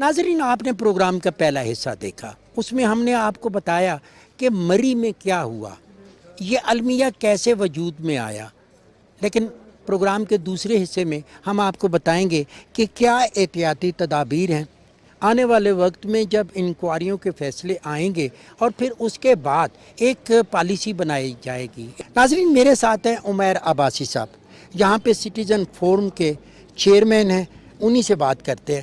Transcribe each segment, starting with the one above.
ناظرین، آپ نے پروگرام کا پہلا حصہ دیکھا، اس میں ہم نے آپ کو بتایا کہ مری میں کیا ہوا، یہ المیہ کیسے وجود میں آیا، لیکن پروگرام کے دوسرے حصے میں ہم آپ کو بتائیں گے کہ کیا احتیاطی تدابیر ہیں آنے والے وقت میں جب انکوائریوں کے فیصلے آئیں گے اور پھر اس کے بعد ایک پالیسی بنائی جائے گی۔ ناظرین، میرے ساتھ ہیں عمیر عباسی صاحب، یہاں پہ سٹیزن فورم کے چیئرمین ہیں، انہی سے بات کرتے ہیں۔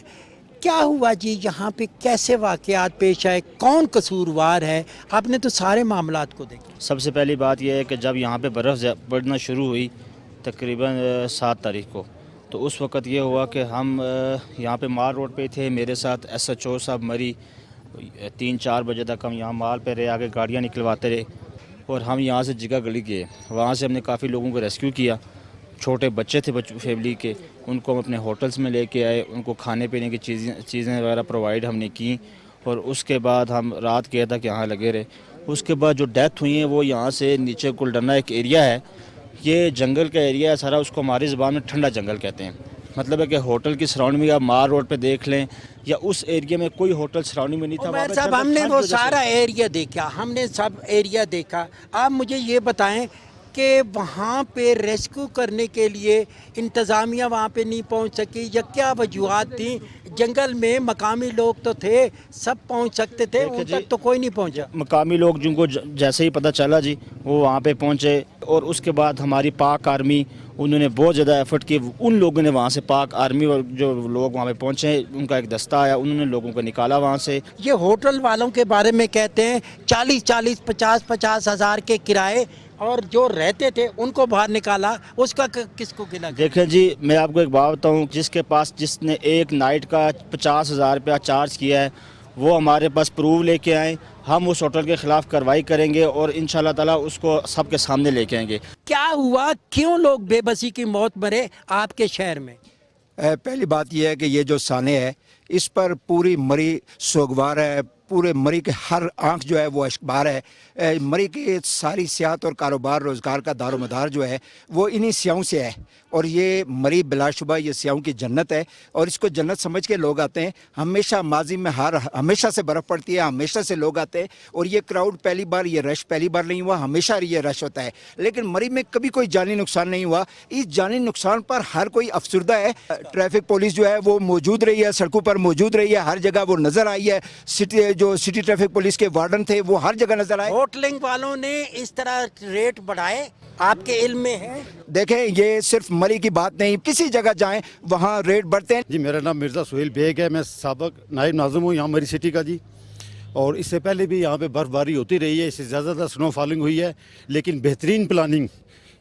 کیا ہوا جی، یہاں پہ کیسے واقعات پیش آئے، کون قصوروار ہے؟ آپ نے تو سارے معاملات کو دیکھا۔ سب سے پہلی بات یہ ہے کہ جب یہاں پہ برف پڑنا شروع ہوئی تقریباً 7 تاریخ کو، تو اس وقت یہ ہوا کہ ہم یہاں پہ مال روڈ پہ تھے، میرے ساتھ ایس ایچ او صاحب مری 3-4 بجے تک ہم یہاں مال پہ رہے، آگے گاڑیاں نکلواتے رہے، اور ہم یہاں سے جگہ گلی گئے، وہاں سے ہم نے کافی لوگوں کو ریسکیو کیا، چھوٹے بچے تھے فیملی کے، ان کو ہم اپنے ہوٹلز میں لے کے آئے، ان کو کھانے پینے کی چیزیں وغیرہ پرووائڈ ہم نے کی، اور اس کے بعد ہم رات گئے تک یہاں لگے رہے۔ اس کے بعد جو ڈیتھ ہوئی ہیں وہ یہاں سے نیچے گلڈنا ایک ایریا ہے، یہ جنگل کا ایریا ہے سارا، اس کو ہماری زبان میں ٹھنڈا جنگل کہتے ہیں۔ مطلب ہے کہ ہوٹل کی سراؤنڈنگ آپ مار روڈ پہ دیکھ لیں یا اس ایریا میں کوئی ہوٹل سراؤنڈنگ میں نہیں تھا۔ عمیر صاحب، ہم نے وہ سارا ایریا دیکھا، ہم نے سب ایریا دیکھا، آپ مجھے یہ بتائیں کہ وہاں پہ ریسکیو کرنے کے لیے انتظامیہ وہاں پہ نہیں پہنچ سکی یا کیا وجوہات تھیں؟ جنگل میں مقامی لوگ تو تھے، سب پہنچ سکتے تھے، ان تک تو کوئی نہیں پہنچا۔ مقامی لوگ جن کو جیسے ہی پتہ چلا جی، وہ وہاں پہ پہنچے، اور اس کے بعد ہماری پاک آرمی، انہوں نے بہت زیادہ ایفرٹ کی، ان لوگوں نے وہاں سے پاک آرمی اور جو لوگ وہاں پہ پہنچے ان کا ایک دستہ آیا، انہوں نے لوگوں کو نکالا وہاں سے۔ یہ ہوٹل والوں کے بارے میں کہتے ہیں 40-40 50-50 ہزار کے کرائے، اور جو رہتے تھے ان کو باہر نکالا، اس کا کس کو گلا؟ دیکھیں جی، میں آپ کو ایک بات بتاؤں، جس نے ایک نائٹ کا 50,000 روپیہ چارج کیا ہے، وہ ہمارے پاس پروف لے کے آئیں، ہم اس ہوٹل کے خلاف کارروائی کریں گے اور انشاءاللہ تعالیٰ اس کو سب کے سامنے لے کے آئیں گے۔ کیا ہوا، کیوں لوگ بے بسی کی موت مرے آپ کے شہر میں؟ پہلی بات یہ ہے کہ یہ جو سانے ہے اس پر پوری مری سوگوار ہے، پورے مری کے ہر آنکھ جو ہے وہ اشکبار ہے۔ مری کی ساری سیاحت اور کاروبار روزگار کا دار و مدار جو ہے وہ انہی سیاحوں سے ہے، اور یہ مری بلا شبہ یہ سیاحوں کی جنت ہے، اور اس کو جنت سمجھ کے لوگ آتے ہیں۔ ہمیشہ ماضی میں ہمیشہ سے برف پڑتی ہے، ہمیشہ سے لوگ آتے ہیں، اور یہ کراؤڈ پہلی بار، یہ رش پہلی بار نہیں ہوا، ہمیشہ یہ رش ہوتا ہے، لیکن مری میں کبھی کوئی جانی نقصان نہیں ہوا۔ اس جانی نقصان پر ہر کوئی افسردہ ہے۔ ٹریفک پولیس جو ہے وہ موجود رہی ہے، سڑکوں پر موجود رہی ہے، ہر جگہ وہ نظر آئی ہے، سٹی ٹریفک پولیس کے وارڈن تھے وہ ہر جگہ نظر آئے۔ ہوٹلنگ والوں نے اس طرح ریٹ بڑھائے، آپ کے علم میں ہے؟ دیکھیں، یہ صرف مری کی بات نہیں، کسی جگہ جائیں وہاں ریٹ بڑھتے ہیں۔ جی، میرا نام مرزا سہیل بیگ ہے، میں سابق نائب ناظم ہوں یہاں مری سٹی کا جی، اور اس سے پہلے بھی یہاں پہ برف باری ہوتی رہی ہے، اس سے زیادہ سنو فالنگ ہوئی ہے، لیکن بہترین پلاننگ،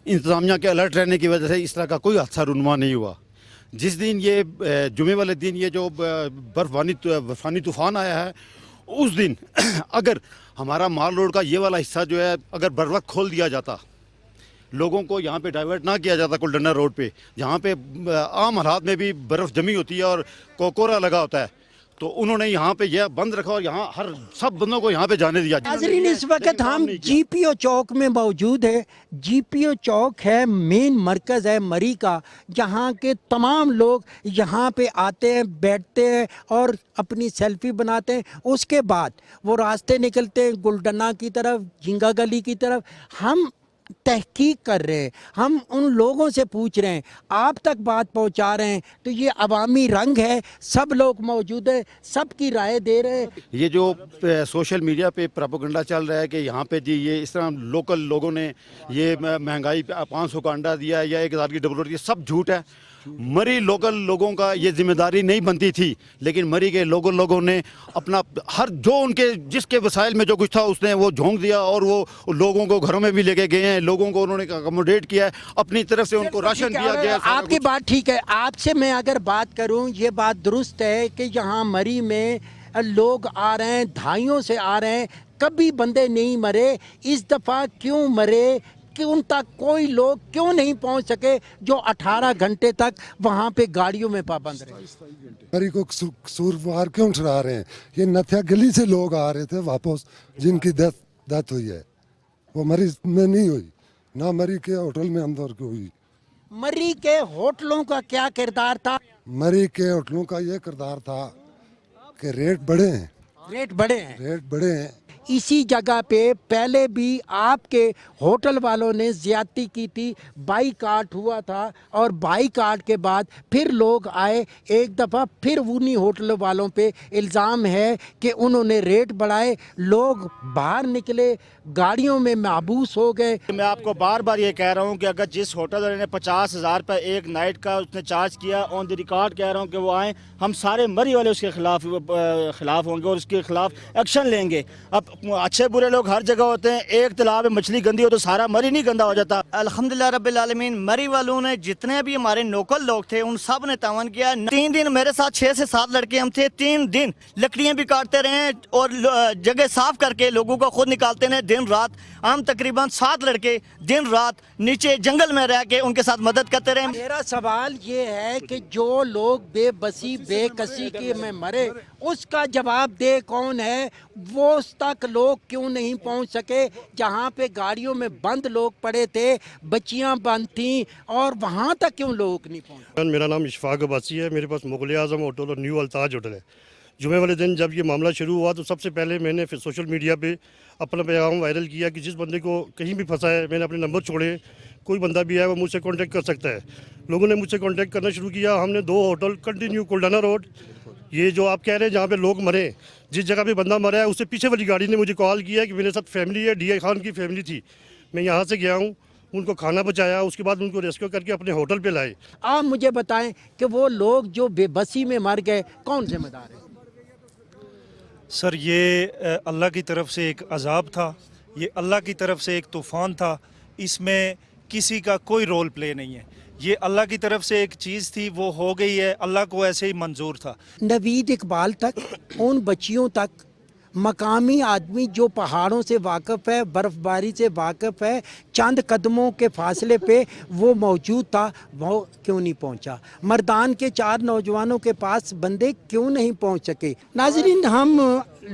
انتظامیہ کے الرٹ رہنے کی وجہ سے اس طرح کا کوئی حادثہ رونما نہیں ہوا۔ جس دن یہ جمعے والے دن یہ جو برفانی طوفان آیا ہے، اس دن اگر ہمارا مال روڈ کا یہ والا حصہ جو ہے اگر بر وقت کھول دیا جاتا، لوگوں کو یہاں پہ ڈائیورٹ نہ کیا جاتا کلڈنا روڈ پہ، جہاں پہ عام حالات میں بھی برف جمی ہوتی ہے اور کوکورا لگا ہوتا ہے، تو انہوں نے یہاں پہ یہ بند رکھا اور یہاں ہر سب بندوں کو یہاں پہ جانے دیا۔ ناظرین، اس وقت ہم جی پی او چوک میں موجود ہے۔ جی پی او چوک ہے مین مرکز ہے مری کا، جہاں کے تمام لوگ یہاں پہ آتے ہیں، بیٹھتے ہیں اور اپنی سیلفی بناتے ہیں۔ اس کے بعد وہ راستے نکلتے ہیں گلڈنا کی طرف، جھینگا گلی کی طرف۔ ہم تحقیق کر رہے ہیں، ہم ان لوگوں سے پوچھ رہے ہیں، آپ تک بات پہنچا رہے ہیں، تو یہ عوامی رنگ ہے، سب لوگ موجود ہیں، سب کی رائے دے رہے ہیں۔ یہ جو سوشل میڈیا پہ پراپوگنڈا چل رہا ہے کہ یہاں پہ جی یہ اس طرح لوکل لوگوں نے یہ مہنگائی 500 کا انڈا دیا ہے یا 1000 کی ڈبل روٹی، یہ سب جھوٹ ہے۔ مری لوکل لوگوں کا یہ ذمہ داری نہیں بنتی تھی، لیکن مری کے لوگوں نے اپنا ہر جو ان کے جس کے وسائل میں جو کچھ تھا اس نے وہ جھونک دیا، اور وہ لوگوں کو گھروں میں بھی لے کے گئے ہیں، لوگوں کو انہوں نے اکوموڈیٹ کیا ہے، اپنی طرف سے ان کو راشن دیا گیا ہے۔ آپ کی بات ٹھیک ہے، آپ سے میں اگر بات کروں، یہ بات درست ہے کہ یہاں مری میں لوگ آ رہے ہیں، دہائیوں سے آ رہے ہیں، کبھی بندے نہیں مرے، اس دفعہ کیوں مرے؟ کہ ان تک کوئی لوگ کیوں نہیں پہنچ سکے جو 18 گھنٹے تک وہاں پہ گاڑیوں میں پابند رہے؟ مری کو قصوروار کیوں ٹھہرا رہے ہیں؟ یہ نتھیا گلی سے لوگ آ رہے تھے واپس، جن کی ڈیتھ ہوئی ہے، وہ مری میں نہیں ہوئی، نہ مری کے ہوٹل میں اندر کو ہوئی۔ مری کے ہوٹلوں کا کیا کردار تھا؟ مری کے ہوٹلوں کا یہ کردار تھا कि रेट बढ़े हैं, रेट बढ़े हैं। रेट बढ़े हैं। इसी जगह पे पहले भी आपके होटल वालों ने ज्यादती की थी, बाईकाट हुआ था, और बाईकाट के बाद फिर लोग आए एक दफ़ा, फिर उन्हीं होटल वालों पे इल्ज़ाम है कि उन्होंने रेट बढ़ाए, लोग बाहर निकले, गाड़ियों में महबूस हो गए। मैं आपको बार बार ये कह रहा हूँ कि अगर जिस होटल वाले ने 50,000 रुपये एक नाइट का उसने चार्ज किया, ऑन द रिकॉर्ड कह रहा हूँ कि वो आएँ, हम सारे मरी वाले उसके खिलाफ होंगे और उसके खिलाफ एक्शन लेंगे। अब अच्छे बुरे लोग हर जगह होते हैं, एक तालाब में मछली गंदी हो तो सारा मरी नहीं गंदा हो जाता। अल्हम्दुलिल्लाह रब्बिल आलमीन, मरी वालों ने जितने भी हमारे लोकल लोग थे उन सब ने तावन किया। 3 दिन मेरे साथ 6 से 7 लड़के हम थे, 3 दिन लकड़ियाँ भी काटते रहे और जगह साफ करके लोगों को खुद निकालते रहे दिन रात। हम तकरीबन 7 लड़के दिन रात नीचे जंगल में रह के उनके साथ मदद करते रहे। मेरा सवाल ये है कि जो लोग बेबसी बेकसी के में मरे, उसका जवाब दे कौन है? वो उस तक लोग क्यों नहीं पहुंच सके जहां पे गाड़ियों में बंद लोग पड़े थे, बच्चियां बंद थीं, और वहां तक क्यों लोग नहीं पहुंचे? मेरा नाम इशफाक अब्बासी है। मेरे पास मुग़ल आज़म होटल और न्यू अल्ताज होटल है। जुमे वाले दिन जब ये मामला शुरू हुआ तो सबसे पहले मैंने फिर सोशल मीडिया पे अपना पैगाम वायरल किया कि जिस बंदे को कहीं भी फंसा है, मैंने अपने नंबर छोड़े, कोई बंदा भी है वो मुझसे कांटेक्ट कर सकता है। लोगों ने मुझसे कांटेक्ट करना शुरू किया। हमने 2 होटल कंटिन्यू, कुल्डाना रोड, ये जो आप कह रहे हैं जहाँ पे लोग मरे, जिस जगह पे बंदा मरा है उससे पीछे वाली गाड़ी ने मुझे कॉल किया कि मेरे साथ फैमिली है, DI खान की फैमिली थी, मैं यहाँ से गया हूँ, उनको खाना पहुँचाया, उसके बाद उनको रेस्क्यू करके अपने होटल पे लाए। आप मुझे बताएं कि वो लोग जो बेबसी में मर गए, कौन जिम्मेदार है? सर ये अल्लाह की तरफ से एक अजाब था, ये अल्लाह की तरफ से एक तूफ़ान था, इसमें किसी का कोई रोल प्ले नहीं है। ये अल्लाह की तरफ से एक चीज़ थी, वो हो गई है, अल्लाह को ऐसे ही मंजूर था। नवीद इकबाल तक, उन बच्चियों तक, मकामी आदमी जो पहाड़ों से वाकिफ़ है, बर्फ़बारी से वाकिफ़ है, चंद कदमों के फासले पे वो मौजूद था, वो क्यों नहीं पहुंचा? मर्दान के 4 नौजवानों के पास बंदे क्यों नहीं पहुंच सके? नाज़रीन, हम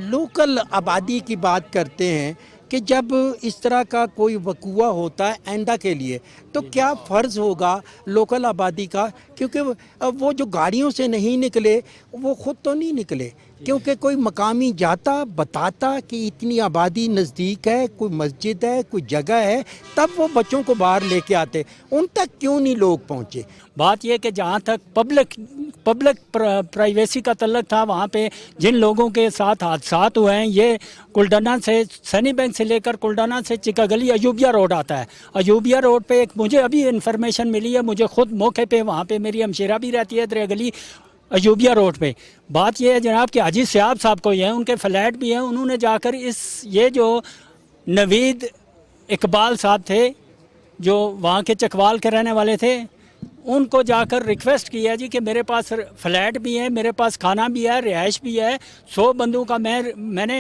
लोकल आबादी की बात करते हैं कि जब इस तरह का कोई वकूआ होता है आइंदा के लिए, तो क्या फ़र्ज़ होगा लोकल आबादी का? क्योंकि वो जो गाड़ियों से नहीं निकले, वो ख़ुद तो नहीं निकले, क्योंकि कोई मकामी जाता बताता कि इतनी आबादी नज़दीक है, कोई मस्जिद है, कोई जगह है, तब वो बच्चों को बाहर लेके आते। उन तक क्यों नहीं लोग पहुँचे? बात यह कि जहाँ तक पब्लिक प्राइवेसी का तल्लक था, वहाँ पे जिन लोगों के साथ हादसात हुए हैं, ये कुल्डाना से, सनी बैंक से लेकर कुल्डाना से चिकागली अयूबिया रोड आता है। अयूबिया रोड पे एक मुझे अभी इन्फॉर्मेशन मिली है, मुझे खुद मौके पे, वहाँ पे मेरी हमशेरा भी रहती है दरियागली अयूबिया रोड पे। बात यह है जनाब कि हाजी सियाब साहब को ही है, उनके फ्लैट भी हैं, उन्होंने जाकर ये जो नवीद इकबाल साहब थे जो वहाँ के चकवाल के रहने वाले थे, उनको जाकर रिक्वेस्ट किया जी कि मेरे पास फ्लैट भी है, मेरे पास खाना भी है, रिहाइश भी है, 100 बंदों का मैंने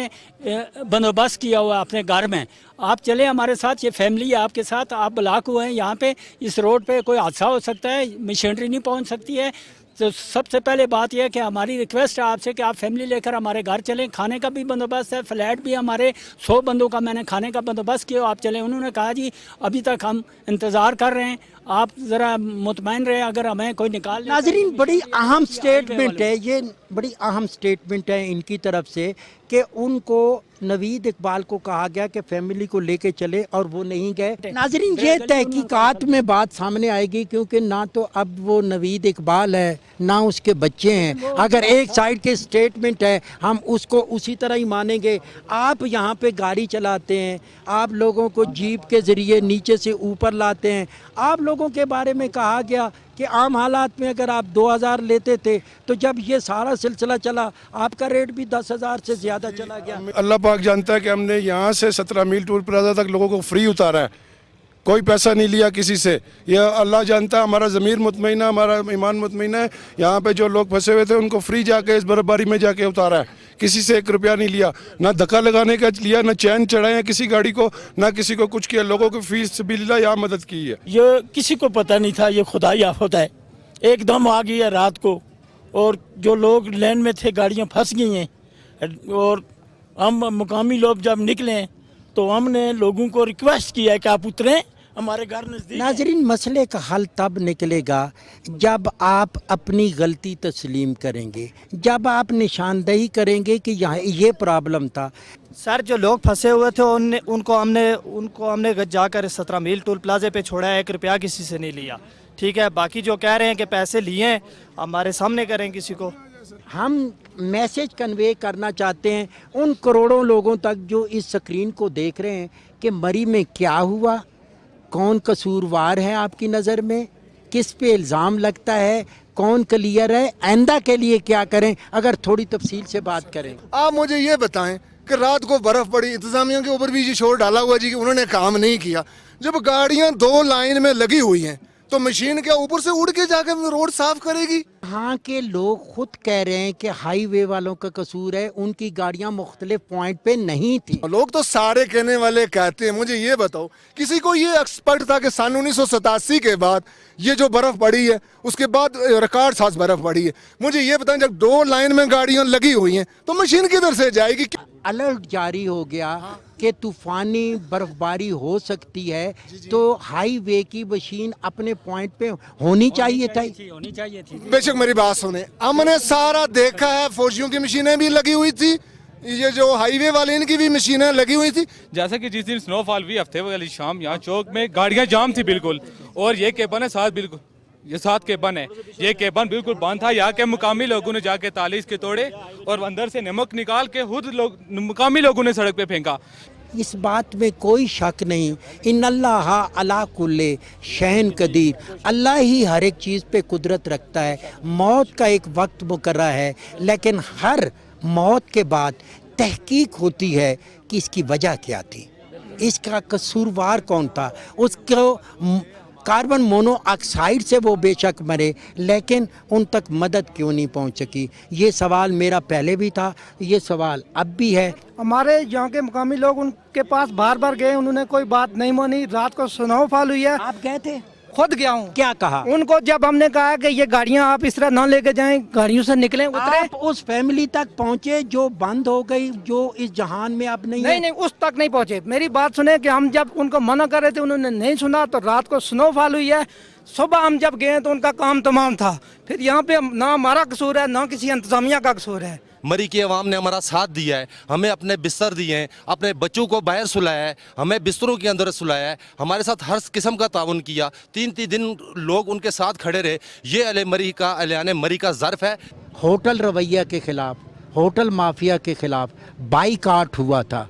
बंदोबस्त किया हुआ है अपने घर में, आप चले हमारे साथ, ये फैमिली है आपके साथ, आप ब्लॉक हुए हैं यहाँ पे, इस रोड पे कोई हादसा हो सकता है, मशीनरी नहीं पहुँच सकती है। तो सबसे पहले बात यह है कि हमारी रिक्वेस्ट है आपसे कि आप फैमिली लेकर हमारे घर चलें, खाने का भी बंदोबस्त है, फ्लैट भी हमारे 100 बंदों का मैंने खाने का बंदोबस्त किया, आप चलें। उन्होंने कहा जी अभी तक हम इंतज़ार कर रहे हैं, आप ज़रा मुतमईन रहे, अगर हमें कोई निकाल। नाज़रीन, बड़ी अहम स्टेटमेंट है ये, बड़ी अहम स्टेटमेंट है इनकी तरफ से कि उनको नवीद इकबाल को कहा गया कि फैमिली को लेके चले और वो नहीं गए। नाज़रीन, ये तहकीकात में बात सामने आएगी, क्योंकि ना तो अब वो नवीद इकबाल है ना उसके बच्चे हैं। अगर एक साइड के स्टेटमेंट है हम उसको उसी तरह ही मानेंगे। आप यहाँ पे गाड़ी चलाते हैं, आप लोगों को जीप के ज़रिए नीचे से ऊपर लाते हैं, आप लोगों के बारे में कहा गया कि आम हालात में अगर आप 2000 लेते थे तो जब ये सारा सिलसिला चला आपका रेट भी 10,000 से ज़्यादा चला गया। अल्लाह पाक जानता है कि हमने यहाँ से 17 मील टूल प्लाजा तक लोगों को फ्री उतारा है, कोई पैसा नहीं लिया किसी से। यह अल्लाह जानता है, हमारा ज़मीर मुतमईन है, हमारा ईमान मुतमईन है। यहाँ पे जो लोग फंसे हुए थे उनको फ्री जाके इस बर्फबारी में जाके उतारा है, किसी से 1 रुपया नहीं लिया, ना धक्का लगाने का लिया, ना चैन चढ़ाए किसी गाड़ी को, ना किसी को कुछ किया। लोगों को फीस भी लिया, यहाँ मदद की है। ये किसी को पता नहीं था, ये खुदाई आफत है, एकदम आ गई है रात को, और जो लोग लेन में थे गाड़ियाँ फंस गई हैं। और हम मुकामी लोग जब निकले तो हमने लोगों को रिक्वेस्ट किया है कि आप उतरें, हमारे घर नज़दीक है। नाजरीन, मसले का हल तब निकलेगा जब आप अपनी गलती तस्लीम करेंगे, जब आप निशानदही करेंगे कि यहाँ ये प्रॉब्लम था। सर जो लोग फंसे हुए थे उनको हमने जाकर 17 मील टोल प्लाजे पे छोड़ा है, 1 रुपया किसी से नहीं लिया। ठीक है, बाकी जो कह रहे हैं कि पैसे लिए हैं, हमारे सामने करें किसी को। हम मैसेज कन्वे करना चाहते हैं उन करोड़ों लोगों तक जो इस स्क्रीन को देख रहे हैं कि मरी में क्या हुआ, कौन कसूरवार है आपकी नज़र में, किस पे इल्ज़ाम लगता है, कौन क्लियर है, आइंदा के लिए क्या करें, अगर थोड़ी तफसील से बात करें। आप मुझे ये बताएं कि रात को बर्फ़ पड़ी, इंतज़ामिया के ऊपर भी ये शोर डाला हुआ जी कि उन्होंने काम नहीं किया। जब गाड़ियाँ 2 लाइन में लगी हुई हैं तो मशीन क्या ऊपर से उड़ के जाकर रोड साफ करेगी? यहाँ के लोग खुद कह रहे हैं कि हाईवे वालों का कसूर है, उनकी गाड़ियाँ मुख्तलिफ पॉइंट पे नहीं थी। लोग तो सारे कहने वाले कहते हैं। मुझे ये बताओ, किसी को ये एक्सपर्ट था कि सन 1987 के बाद ये जो बर्फ़ पड़ी है उसके बाद रिकॉर्ड साज बर्फ़ पड़ी है? मुझे ये बताएं, जब 2 लाइन में गाड़ियाँ लगी हुई हैं तो मशीन किधर से जाएगी? अलर्ट जारी हो गया कि तूफानी बर्फबारी हो सकती है, तो हाईवे की मशीन अपने पॉइंट पे होनी चाहिए थी। बेशक मेरी बात सुने, हमने सारा देखा है, फौजियों की मशीनें भी लगी हुई थी, ये जो हाईवे वाले इनकी भी मशीनें लगी हुई थी। जैसे कि जिस दिन स्नोफॉल हुई हफ्ते वाली शाम, यहाँ चौक में गाड़ियाँ जाम थी बिल्कुल, और ये केबन है साथ, बिल्कुल ये 7 केबन है, ये केबन बिल्कुल बंद था। यहाँ के मुकामी लोगों ने जाके ताले इसके तोड़े और अंदर से नमक निकाल के खुद मुकामी लोगों ने सड़क पे फेंका। इस बात में कोई शक नहीं, इन्नल्लाह अला कुल्ले शैन कदीर, अल्लाह ही हर एक चीज़ पे कुदरत रखता है। मौत का एक वक्त मुकर्रर है, लेकिन हर मौत के बाद तहकीक होती है कि इसकी वजह क्या थी, इसका कसूरवार कौन था। उसको कार्बन मोनोऑक्साइड से वो बेशक मरे, लेकिन उन तक मदद क्यों नहीं पहुंच सकी? ये सवाल मेरा पहले भी था, ये सवाल अब भी है। हमारे यहाँ के मुकामी लोग उनके पास बार बार गए, उन्होंने कोई बात नहीं मानी। रात को स्नोफॉल हुई है। आप गए थे? खुद गया हूँ। क्या कहा उनको? जब हमने कहा कि ये गाड़ियाँ आप इस तरह ना लेके जाएं, गाड़ियों से निकलें, उतरे। आप उस फैमिली तक पहुंचे जो बंद हो गई, जो इस जहान में अब नहीं है? नहीं, उस तक नहीं पहुंचे। मेरी बात सुने कि हम जब उनको मना कर रहे थे उन्होंने नहीं सुना, तो रात को स्नोफॉल हुई है। सुबह हम जब गए तो उनका काम तमाम था। फिर यहाँ पे ना हमारा कसूर है, ना किसी इंतजामिया का कसूर है। मरी की आवाम ने हमारा साथ दिया है, हमें अपने बिस्तर दिए हैं, अपने बच्चों को बाहर सुलाया है, हमें बिस्तरों के अंदर सुलाया है, हमारे साथ हर किस्म का ताउन किया। 3 दिन लोग उनके साथ खड़े रहे। ये अलियाने मरी का ज़र्फ है। होटल रवैया के खिलाफ, होटल माफिया के खिलाफ बाइकाट हुआ था,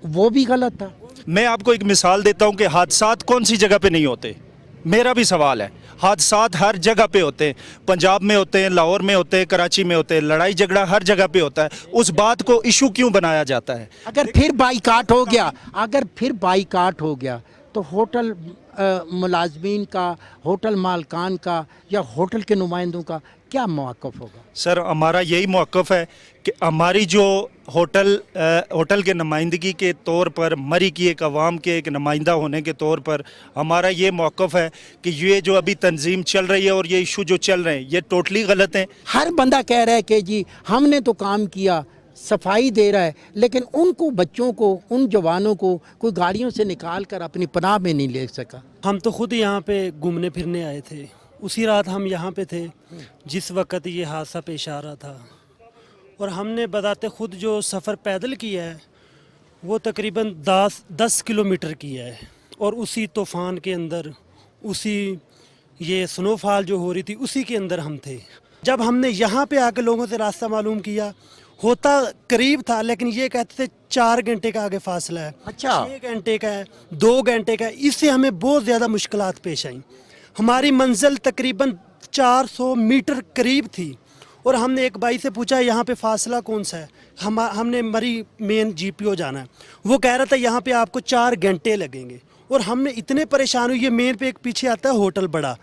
वो भी गलत था। मैं आपको एक मिसाल देता हूँ कि हादसात कौन सी जगह पे नहीं होते। मेरा भी सवाल है, हादसात हर जगह पे होते हैं। पंजाब में होते हैं, लाहौर में होते हैं, कराची में होते हैं, लड़ाई झगड़ा हर जगह पे होता है। उस बात को इशू क्यों बनाया जाता है? अगर फिर बाइकाट हो गया तो होटल मुलाजमीन का, होटल मालकान का या होटल के नुमाइंदों का क्या मौक़िफ़ होगा? सर हमारा यही मौक़िफ़ है कि हमारी जो होटल के नुमाइंदगी के तौर पर, मरी की एक आवाम के एक नुमाइंदा होने के तौर पर हमारा ये मौक़िफ़ है कि ये जो अभी तंजीम चल रही है और ये इशू जो चल रहे हैं ये टोटली गलत हैं। हर बंदा कह रहा है कि जी हमने तो काम किया, सफाई दे रहा है, लेकिन उनको, बच्चों को, उन जवानों को कोई गाड़ियों से निकाल कर अपनी पनाह में नहीं ले सका। हम तो खुद यहाँ पे घूमने फिरने आए थे, उसी रात हम यहाँ पे थे जिस वक़्त ये हादसा पेश आ रहा था, और हमने बताते खुद जो सफ़र पैदल किया है वो तकरीबन 10 किलोमीटर किया है, और उसी तूफ़ान के अंदर, उसी ये स्नोफॉल जो हो रही थी उसी के अंदर हम थे। जब हमने यहाँ पे आके लोगों से रास्ता मालूम किया, होता करीब था, लेकिन ये कहते थे 4 घंटे का आगे फासला है, अच्छा 6 घंटे का है, 2 घंटे का है। इससे हमें बहुत ज़्यादा मुश्किलात पेश आई। हमारी मंजिल तकरीबन 400 मीटर करीब थी, और हमने एक भाई से पूछा यहाँ पे फासला कौन सा है। हमने मरी मेन GPO जाना है, वो कह रहा था यहाँ पे आपको 4 घंटे लगेंगे। और हमने इतने परेशान हुए। ये मेन पे एक पीछे आता है होटल बड़ा,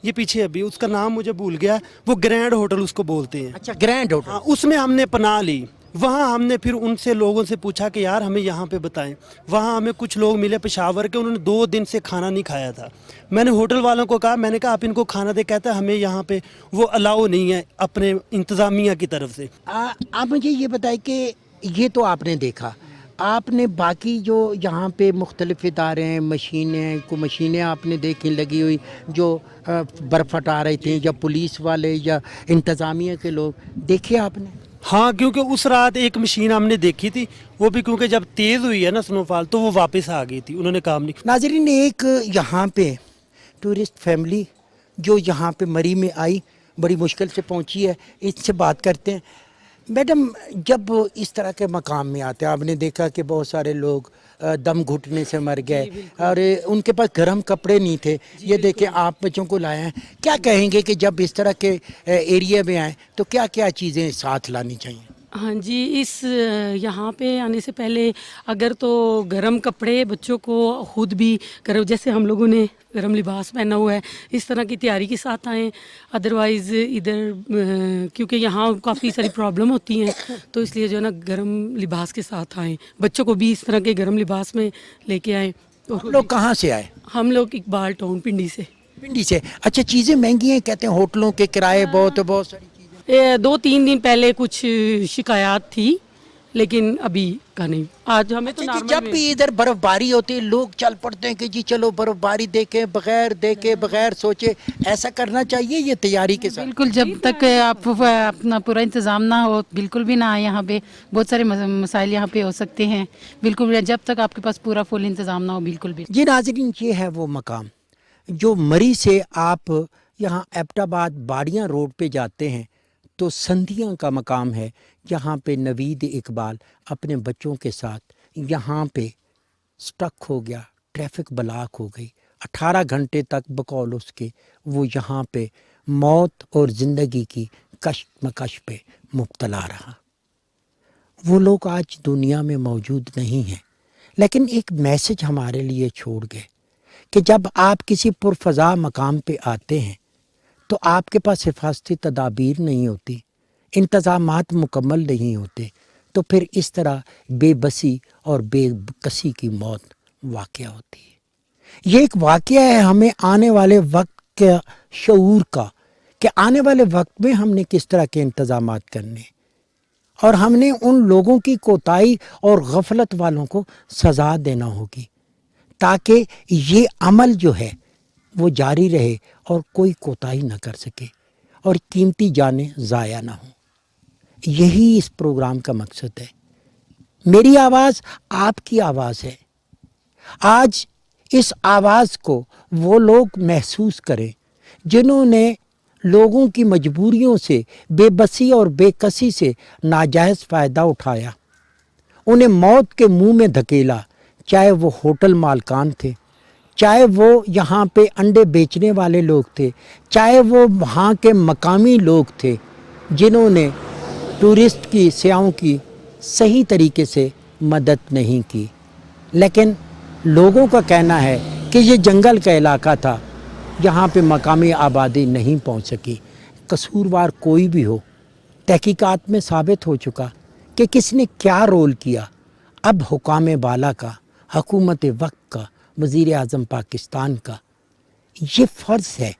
ये पीछे अभी उसका नाम मुझे भूल गया, वो ग्रैंड होटल उसको बोलते हैं। अच्छा, ग्रैंड होटल। हाँ, उसमें हमने पनाह ली। वहाँ हमने फिर उनसे, लोगों से पूछा कि यार हमें यहाँ पे बताएं। वहाँ हमें कुछ लोग मिले पेशावर के, उन्होंने 2 दिन से खाना नहीं खाया था। मैंने होटल वालों को कहा, मैंने कहा आप इनको खाना दे, कहता है हमें यहाँ पे वो अलाउ नहीं है अपने इंतज़ामिया की तरफ से। आप मुझे ये बताएं कि ये तो आपने देखा, آپ نے باقی جو یہاں پہ مختلف ادارے ہیں، مشینیں آپ نے دیکھی لگی ہوئی جو برف ہٹا رہی تھیں، یا پولیس والے یا انتظامیہ کے لوگ دیکھے آپ نے؟ ہاں، کیونکہ اس رات ایک مشین ہم نے دیکھی تھی، وہ بھی کیونکہ جب تیز ہوئی ہے نا سنو فال تو وہ واپس آ گئی تھی، انہوں نے کام نہیں. ناظرین، ایک یہاں پہ ٹورسٹ فیملی جو یہاں پہ مری میں آئی، بڑی مشکل سے پہنچی ہے، اس سے بات کرتے ہیں. میڈم، جب اس طرح کے مقام میں آتے ہیں، آپ نے دیکھا کہ بہت سارے لوگ دم گھٹنے سے مر گئے اور ان کے پاس گرم کپڑے نہیں تھے. یہ دیکھیں آپ بچوں کو لائے ہیں، کیا کہیں گے کہ جب اس طرح کے ایریا میں آئیں تو کیا کیا چیزیں ساتھ لانی چاہیے؟ ہاں جی، اس یہاں پہ آنے سے پہلے اگر تو گرم کپڑے بچوں کو خود بھی گرم، جیسے ہم لوگوں نے گرم لباس پہنا ہوا ہے، اس طرح کی تیاری کے ساتھ آئیں. ادروائز ادھر کیونکہ یہاں کافی ساری پرابلم ہوتی ہیں، تو اس لیے جو ہے نا گرم لباس کے ساتھ آئیں. بچوں کو بھی اس طرح کے گرم لباس میں لے کے آئیں. لوگ کہاں سے آئے؟ ہم لوگ اقبال ٹاؤن پنڈی سے. پنڈی سے. اچھا، چیزیں مہنگی ہیں کہتے ہیں، ہوٹلوں کے کرائے بہت ساری. 2-3 دن پہلے کچھ شکایات تھی، لیکن ابھی کا نہیں. آج ہمیں تو جب بھی ادھر برف باری ہوتی ہے لوگ چل پڑتے ہیں کہ جی چلو برف باری دیکھیں، بغیر سوچے. ایسا کرنا چاہیے یہ تیاری کے ساتھ؟ بالکل، جب تک آپ اپنا پورا انتظام نہ ہو بالکل بھی نہ آئے. یہاں پہ بہت سارے مسائل یہاں پہ ہو سکتے ہیں. بالکل بھی جب تک آپ کے پاس پورا فل انتظام نہ ہو بالکل بھی. جی ناظرین، یہ ہے وہ مقام جو مری سے آپ یہاں ایبٹ آباد باڑیاں روڈ پہ جاتے ہیں تو سندھیاں کا مقام ہے. یہاں پہ نوید اقبال اپنے بچوں کے ساتھ یہاں پہ سٹک ہو گیا، ٹریفک بلاک ہو گئی. 18 گھنٹے تک بقول اس کے وہ یہاں پہ موت اور زندگی کی کشمکش پہ مبتلا رہا. وہ لوگ آج دنیا میں موجود نہیں ہیں، لیکن ایک میسج ہمارے لیے چھوڑ گئے کہ جب آپ کسی پرفضا مقام پہ آتے ہیں تو آپ کے پاس حفاظتی تدابیر نہیں ہوتی، انتظامات مکمل نہیں ہوتے، تو پھر اس طرح بے بسی اور بے کسی کی موت واقع ہوتی ہے. یہ ایک واقعہ ہے ہمیں آنے والے وقت کا شعور کا، کہ آنے والے وقت میں ہم نے کس طرح کے انتظامات کرنے، اور ہم نے ان لوگوں کی کوتاہی اور غفلت والوں کو سزا دینا ہوگی تاکہ یہ عمل جو ہے وہ جاری رہے اور کوئی کوتاہی نہ کر سکے اور قیمتی جانیں ضائع نہ ہوں. یہی اس پروگرام کا مقصد ہے. میری آواز آپ کی آواز ہے. آج اس آواز کو وہ لوگ محسوس کریں جنہوں نے لوگوں کی مجبوریوں سے، بے بسی اور بے کسی سے ناجائز فائدہ اٹھایا، انہیں موت کے منہ میں دھکیلا. چاہے وہ ہوٹل مالکان تھے، چاہے وہ یہاں پہ انڈے بیچنے والے لوگ تھے، چاہے وہ وہاں کے مقامی لوگ تھے جنہوں نے ٹورسٹ کی، سیاحوں کی صحیح طریقے سے مدد نہیں کی. لیکن لوگوں کا کہنا ہے کہ یہ جنگل کا علاقہ تھا، یہاں پہ مقامی آبادی نہیں پہنچ سکی. قصوروار کوئی بھی ہو، تحقیقات میں ثابت ہو چکا کہ کس نے کیا رول کیا. اب حکام بالا کا، حکومت وقت کا، وزیر اعظم پاکستان کا یہ فرض ہے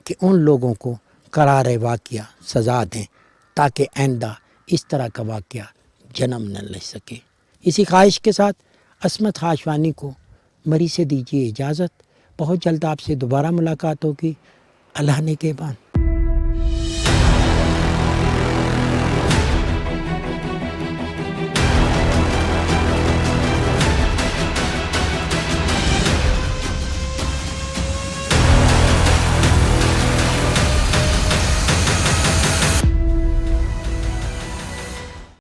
کہ ان لوگوں کو قرار واقعہ سزا دیں تاکہ آئندہ اس طرح کا واقعہ جنم نہ لے سکے. اسی خواہش کے ساتھ عصمت ہاشوانی کو مری سے دیجیے اجازت. بہت جلد آپ سے دوبارہ ملاقات ہوگی. اللہ نے کے بان.